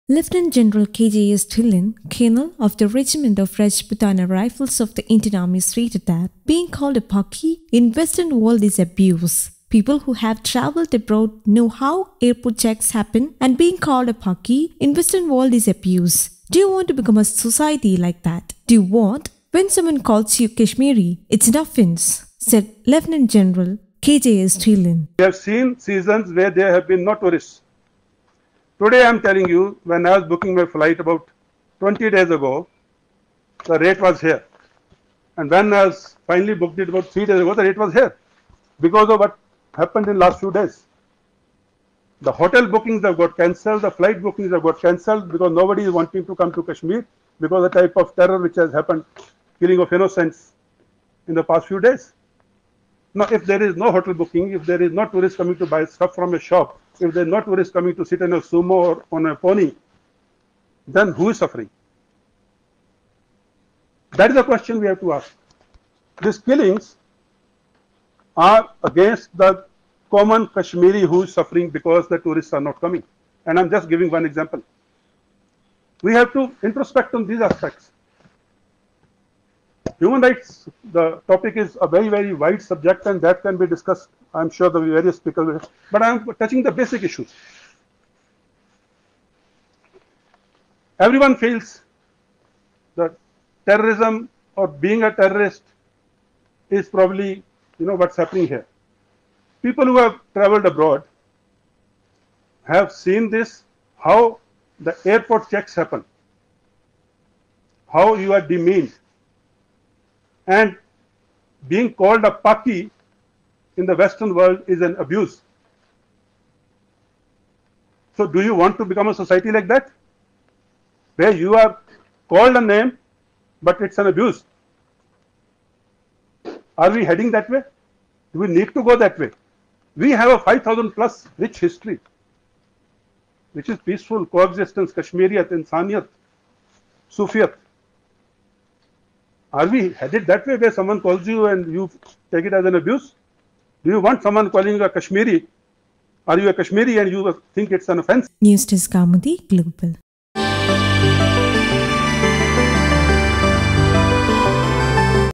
Lt General KJS Dhillon, Colonel of the Regiment of Rajputana Rifles of the Indian Army, stated that being called a Paki in Western world is abuse. People who have travelled abroad know how airport checks happen, and being called a Paki in Western world is abuse. Do you want to become a society like that? Do you want? When someone calls you Kashmiri, it's an offence, said Lt General KJS Dhillon. We have seen seasons where there have been no tourists. Today I am telling you, when I was booking my flight about 20 days ago, the rate was here. And when I was finally booked it about 3 days ago, the rate was here. Because of what happened in last few days. The hotel bookings have got cancelled, the flight bookings have got cancelled because nobody is wanting to come to Kashmir because of the type of terror which has happened, killing of innocents in the past few days. Now, if there is no hotel booking, if there is no tourists coming to buy stuff from a shop, if there are no tourists coming to sit in a sumo or on a pony, then who is suffering? That is the question we have to ask. These killings are against the common Kashmiri who is suffering because the tourists are not coming. And I am just giving one example. We have to introspect on these aspects. Human rights, the topic is a very, very wide subject, and that can be discussed. I am sure the various speakers will, but I am touching the basic issues. Everyone feels that terrorism or being a terrorist is probably, what's happening here. People who have travelled abroad have seen this, how the airport checks happen, how you are demeaned. And being called a Paki in the Western world is an abuse. So do you want to become a society like that? Where you are called a name, but it's an abuse. Are we heading that way? Do we need to go that way? We have a 5,000 plus rich history, which is peaceful coexistence, Kashmiriyat, Insaniyat, Sufiyat. Are we headed that way where someone calls you and you take it as an abuse? Do you want someone calling you a Kashmiri? Are you a Kashmiri and you think it's an offence? News Desk Kaumudy Global.